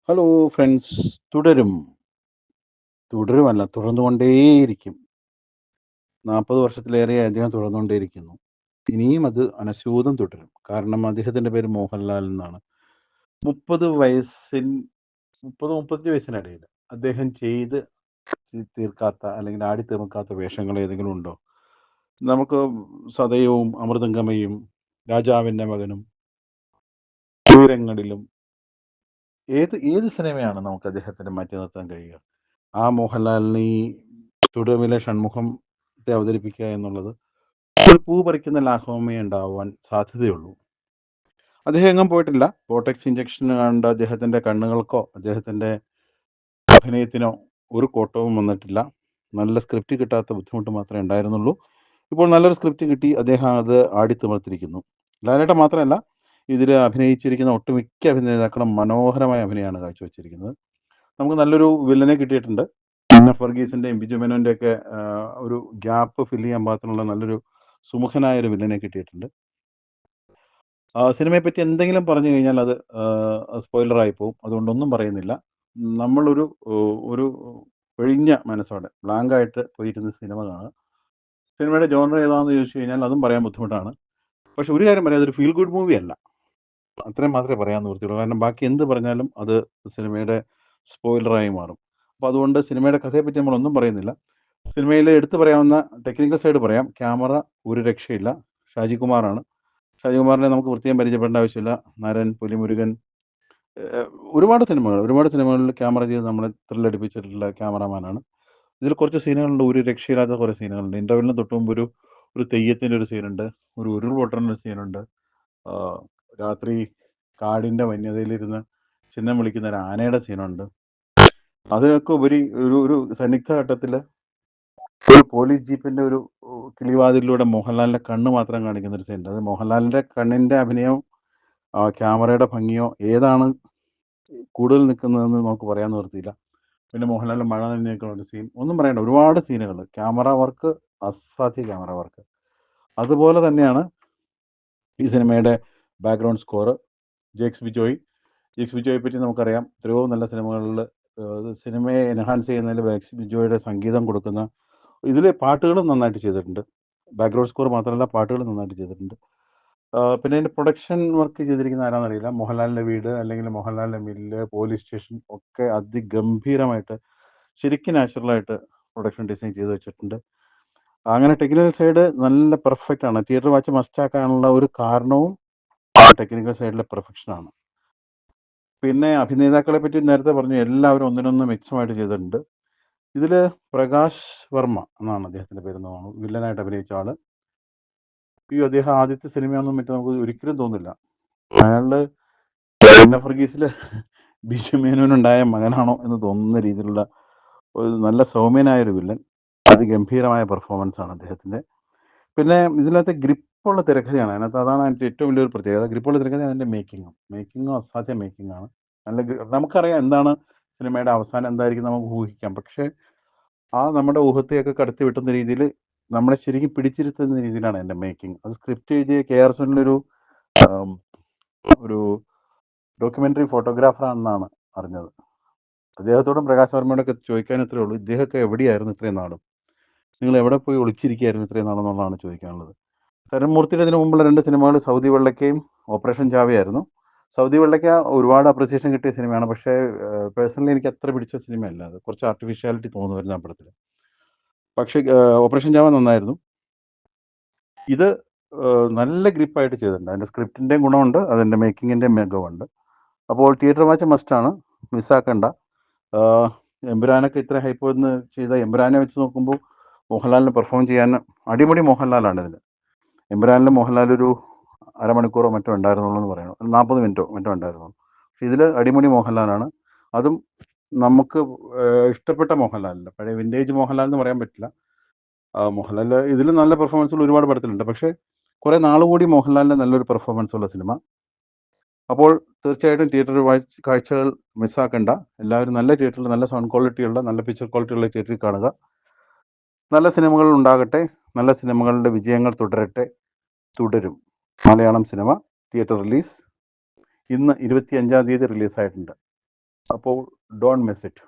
Hello friends. തുടരും. തുടരുമല്ല, തുടർന്നുകൊണ്ടേയിരിക്കും. 40 വർഷത്തിലേറെയായി അദ്ദേഹം തുടർന്നുകൊണ്ടേയിരിക്കുന്നു. ഇനിയും അത് അനശ്വതം തുടരും. കാരണം അദ്ദേഹത്തിൻ്റെ പേര് മോഹൻലാൽ എന്നാണ്. 30 വയസ്സിൻ 30-35 വയസ്സിനിടയിൽ അദ്ദേഹം ചെയ്ത് തീർക്കാത്ത അല്ലെങ്കിൽ ആടിത്തീർക്കാത്ത വേഷങ്ങൾ ഏതെങ്കിലും ഉണ്ടോ? നമുക്ക് സതയവും അമൃതംഗമയും രാജാവിൻ്റെ മകനും ഉയരങ്ങളിലും ഏത് ഏത് സിനിമയാണ് നമുക്ക് അദ്ദേഹത്തിനെ മാറ്റി നിർത്താൻ കഴിയുക? ആ മോഹൻലാലിന് ഈ തുടരുമിലെ ഷൺമുഖത്തെ അവതരിപ്പിക്കുക എന്നുള്ളത് ഒരു പൂ പറിക്കുന്ന ലാഘവമേ ഉണ്ടാവാൻ സാധ്യതയുള്ളൂ. അദ്ദേഹം എങ്ങും പോയിട്ടില്ല. ബോട്ടക്സ് ഇഞ്ചക്ഷൻ കണ്ട അദ്ദേഹത്തിൻ്റെ കണ്ണുകൾക്കോ അദ്ദേഹത്തിൻ്റെ അഭിനയത്തിനോ ഒരു കോട്ടവും വന്നിട്ടില്ല. നല്ല സ്ക്രിപ്റ്റ് കിട്ടാത്ത ബുദ്ധിമുട്ട് മാത്രമേ ഉണ്ടായിരുന്നുള്ളൂ. ഇപ്പോൾ നല്ലൊരു സ്ക്രിപ്റ്റ് കിട്ടി. അദ്ദേഹം അത് ആടിത്തിമിർത്തിരിക്കുന്നു. ലാലേട്ടൻ മാത്രമല്ല, ഇതിൽ അഭിനയിച്ചിരിക്കുന്ന ഒട്ടുമിക്ക അഭിനേതാക്കളും മനോഹരമായ അഭിനയമാണ് കാഴ്ചവെച്ചിരിക്കുന്നത്. നമുക്ക് നല്ലൊരു വില്ലനെ കിട്ടിയിട്ടുണ്ട്. ഫർഗീസിൻ്റെയും ബിജു മേനോൻ്റെയൊക്കെ ഒരു ഗ്യാപ്പ് ഫില്ല് ചെയ്യാൻ പാകത്തിനുള്ള നല്ലൊരു സുമുഖനായ ഒരു വില്ലനെ കിട്ടിയിട്ടുണ്ട്. സിനിമയെപ്പറ്റി എന്തെങ്കിലും പറഞ്ഞു കഴിഞ്ഞാൽ അത് സ്പോയിലറായി പോകും. അതുകൊണ്ടൊന്നും പറയുന്നില്ല. നമ്മളൊരു ഒരു ഒഴിഞ്ഞ മനസ്സോടെ ബ്ലാങ്കായിട്ട് പോയിരുന്ന സിനിമ കാണുക. സിനിമയുടെ ജോണർ ഏതാണെന്ന് ചോദിച്ചു കഴിഞ്ഞാൽ അതും പറയാൻ ബുദ്ധിമുട്ടാണ്. പക്ഷെ ഒരു കാര്യം പറയാം, അതൊരു ഫീൽ ഗുഡ് മൂവി അല്ല. അത്രയും മാത്രമേ പറയാൻ നിവൃത്തിയുള്ളൂ. കാരണം ബാക്കി എന്ത് പറഞ്ഞാലും അത് സിനിമയുടെ സ്പോയിലറായി മാറും. അപ്പോൾ അതുകൊണ്ട് സിനിമയുടെ കഥയെപ്പറ്റി നമ്മളൊന്നും പറയുന്നില്ല. സിനിമയിൽ എടുത്തു പറയാവുന്ന ടെക്നിക്കൽ സൈഡ് പറയാം. ക്യാമറ ഒരു രക്ഷയില്ല. ഷാജി കുമാറാണ്. ഷാജി കുമാറിനെ നമുക്ക് പ്രത്യേകം പരിചയപ്പെടേണ്ട ആവശ്യമില്ല. നരൻ, പുലിമുരുകൻ, ഏഹ്, ഒരുപാട് സിനിമകളിൽ ക്യാമറ ചെയ്ത് നമ്മളെ ത്രില്ലടിപ്പിച്ചിട്ടുള്ള ക്യാമറാമാനാണ്. ഇതിൽ കുറച്ച് സീനുകളുണ്ട്, ഒരു രക്ഷയില്ലാത്ത കുറേ സീനുകളുണ്ട്. ഇൻ്റർവെല്ലിന് തൊട്ട് മുമ്പ് ഒരു ഒരു തെയ്യത്തിൻ്റെ ഒരു സീനുണ്ട്. ഒരു ഉരുൾപൊട്ടലിൻ്റെ ഒരു സീനുണ്ട്. രാത്രി കാടിൻ്റെ വന്യതയിലിരുന്ന് ചിഹ്നം വിളിക്കുന്ന ഒരു ആനയുടെ സീനുണ്ട്. അതിനൊക്കെ ഉപരി ഒരു ഒരു സന്നിഗ്ധ ഘട്ടത്തിൽ ഒരു പോലീസ് ജീപ്പിന്റെ ഒരു കിളിവാതിലിലൂടെ മോഹൻലാലിന്റെ കണ്ണ് മാത്രം കാണിക്കുന്ന ഒരു സീനുണ്ട്. അത് മോഹൻലാലിന്റെ കണ്ണിന്റെ അഭിനയം, ക്യാമറയുടെ ഭംഗിയോ ഏതാണ് കൂടുതൽ നിൽക്കുന്നതെന്ന് നമുക്ക് പറയാൻ നിവൃത്തിയില്ല. പിന്നെ മോഹൻലാലിന്റെ മഴ നനഞ്ഞേക്കുന്ന ഒരു സീൻ, ഒന്നും പറയണ്ട, ഒരുപാട് സീനുകൾ. ക്യാമറ വർക്ക്, അസാധ്യ ക്യാമറ വർക്ക്. അതുപോലെ തന്നെയാണ് ഈ സിനിമയുടെ ബാക്ക്ഗ്രൗണ്ട് സ്കോർ. ജേക്സ് ബിജോയ്. ജേക്സ് ബിജോയെ പറ്റി നമുക്കറിയാം. എത്രയോ നല്ല സിനിമകളിൽ സിനിമയെ എൻഹാൻസ് ചെയ്യുന്നതിൽ ജേക്സ് ബിജോയുടെ സംഗീതം കൊടുക്കുന്ന, ഇതിലെ പാട്ടുകളും നന്നായിട്ട് ചെയ്തിട്ടുണ്ട്. ബാക്ക്ഗ്രൗണ്ട് സ്കോർ മാത്രമല്ല, പാട്ടുകളും നന്നായിട്ട് ചെയ്തിട്ടുണ്ട്. പിന്നെ അതിൻ്റെ പ്രൊഡക്ഷൻ വർക്ക് ചെയ്തിരിക്കുന്ന ആരാണെന്നറിയില്ല. മോഹൻലാലിൻ്റെ വീട് അല്ലെങ്കിൽ മോഹൻലാലിൻ്റെ മില്ല്, പോലീസ് സ്റ്റേഷൻ ഒക്കെ അതിഗംഭീരമായിട്ട് ശരിക്കും നാച്ചുറലായിട്ട് പ്രൊഡക്ഷൻ ഡിസൈൻ ചെയ്ത് വെച്ചിട്ടുണ്ട്. അങ്ങനെ ടെക്നിക്കൽ സൈഡ് നല്ല പെർഫെക്റ്റ് ആണ്. തിയേറ്റർ വാച്ച് മസ്റ്റാക്കാനുള്ള ഒരു കാരണവും ആ ടെക്നിക്കൽ സൈഡിലെ പെർഫെക്ഷനാണ്. പിന്നെ അഭിനേതാക്കളെ പറ്റി നേരത്തെ പറഞ്ഞു, എല്ലാവരും ഒന്നിനൊന്ന് മെച്ചമായിട്ട് ചെയ്തിട്ടുണ്ട്. ഇതിൽ പ്രകാശ് വർമ്മ എന്നാണ് അദ്ദേഹത്തിൻ്റെ പേരെന്ന് തോന്നുന്നു, വില്ലനായിട്ട് അഭിനയിച്ച ആള്. ഈ അദ്ദേഹം ആദ്യത്തെ സിനിമയൊന്നും മറ്റും നമുക്ക് ഒരിക്കലും തോന്നില്ല. അയാളുടെ ഫർഗീസിൽ ബിജു മേനോനുണ്ടായ മകനാണോ എന്ന് തോന്നുന്ന രീതിയിലുള്ള ഒരു നല്ല സൗമ്യനായ ഒരു വില്ലൻ. അതിഗംഭീരമായ പെർഫോമൻസ് ആണ് അദ്ദേഹത്തിൻ്റെ. പിന്നെ ഇതിനകത്ത് ഗ്രിപ്പുള്ള തിരക്കഥയാണ്. അതിനകത്ത് അതാണ് അതിൻ്റെ ഏറ്റവും വലിയൊരു പ്രത്യേകത. ഗ്രിപ്പുള്ള തിരക്കഥ, അതിൻ്റെ മേക്കിങ്ങും അസാധ്യ മേക്കിങ്ങാണ്. നമുക്കറിയാം എന്താണ് സിനിമയുടെ അവസാനം എന്തായിരിക്കും, നമുക്ക് ഊഹിക്കാം. പക്ഷേ ആ നമ്മുടെ ഊഹത്തെയൊക്കെ കടത്തി വെട്ടുന്ന രീതിയിൽ നമ്മളെ ശരിക്കും പിടിച്ചിരുത്തുന്ന രീതിയിലാണ് എൻ്റെ മേക്കിംഗ്. അത് സ്ക്രിപ്റ്റ് എഴുതിയ KR സുനിലൊരു ഒരു ഡോക്യുമെൻ്ററി ഫോട്ടോഗ്രാഫറാണെന്നാണ് അറിഞ്ഞത്. അദ്ദേഹത്തോടും പ്രകാശ് വർമ്മയോടൊക്കെ ചോദിക്കാൻ ഇത്രയേ ഉള്ളൂ, ഇദ്ദേഹമൊക്കെ എവിടെയായിരുന്നു ഇത്രയും നാളും, നിങ്ങൾ എവിടെ പോയി ഒളിച്ചിരിക്കുകയായിരുന്നു ഇത്രയും നാളെന്നുള്ളതാണ് ചോദിക്കാനുള്ളത്. തരൺമൂർത്തിയുടെ ഇതിനു മുമ്പുള്ള 2 സിനിമകൾ സൗദി വെള്ളക്കയും ഓപ്പറേഷൻ ചാവയായിരുന്നു. സൗദി വെള്ളക്ക ഒരുപാട് അപ്രിസിയേഷൻ കിട്ടിയ സിനിമയാണ്. പക്ഷേ പേഴ്സണലി എനിക്ക് അത്ര പിടിച്ച സിനിമയല്ല അത്. കുറച്ച് ആർട്ടിഫിഷ്യാലിറ്റി തോന്നുമായിരുന്നു ആ പടത്തിൽ. പക്ഷേ ഓപ്പറേഷൻ ചാവ നന്നായിരുന്നു. ഇത് നല്ല ഗ്രിപ്പായിട്ട് ചെയ്തിട്ടുണ്ട്. അതിൻ്റെ സ്ക്രിപ്റ്റിൻ്റെയും ഗുണമുണ്ട്, അതിൻ്റെ മേക്കിങ്ങിൻ്റെയും മികവുണ്ട്. അപ്പോൾ തിയേറ്റർ വാച്ച് മസ്റ്റാണ്, മിസ്സാക്കണ്ട. എമ്പുരാനൊക്കെ ഇത്ര ഹൈപ്പ് വന്ന് ചെയ്ത എമ്പുരാനെ വെച്ച് നോക്കുമ്പോൾ മോഹൻലാലിന് പെർഫോം ചെയ്യാൻ അടിമുടി മോഹൻലാലാണ് ഇതിൽ. എമ്പുരാനിൽ മോഹൻലാൽ ഒരു അരമണിക്കൂറോ മറ്റോ ഉണ്ടായിരുന്നുള്ളൂ എന്ന് പറയുന്നു, 40 മിനിറ്റോ മറ്റോ ഉണ്ടായിരുന്നുള്ളൂ. പക്ഷെ ഇതിൽ അടിമുടി മോഹൻലാലാണ്. അതും നമുക്ക് ഇഷ്ടപ്പെട്ട മോഹൻലാലില്ല, പഴയ വിൻറ്റേജ് മോഹൻലാൽ എന്ന് പറയാൻ പറ്റില്ല. മോഹൻലാൽ ഇതിൽ നല്ല പെർഫോമൻസുകൾ ഒരുപാട് പടത്തിലുണ്ട്. പക്ഷേ കുറേ നാളുകൂടി മോഹൻലാലിൻ്റെ നല്ലൊരു പെർഫോമൻസ് ഉള്ള സിനിമ. അപ്പോൾ തീർച്ചയായിട്ടും തിയേറ്റർ കാഴ്ചകൾ മിസ്സാക്കണ്ട. എല്ലാവരും നല്ല തിയേറ്ററിൽ, നല്ല സൗണ്ട് ക്വാളിറ്റിയുള്ള, നല്ല പിക്ചർ ക്വാളിറ്റിയുള്ള തിയേറ്ററിൽ കാണുക. നല്ല സിനിമകൾ ഉണ്ടാകട്ടെ. നല്ല സിനിമകളുടെ വിജയങ്ങൾ തുടരട്ടെ. തുടരും മലയാളം സിനിമ തിയേറ്റർ റിലീസ് ഇന്ന് 25-ാം തീയതി റിലീസായിട്ടുണ്ട്. അപ്പോൾ ഡോണ്ട് മിസ് ഇറ്റ്.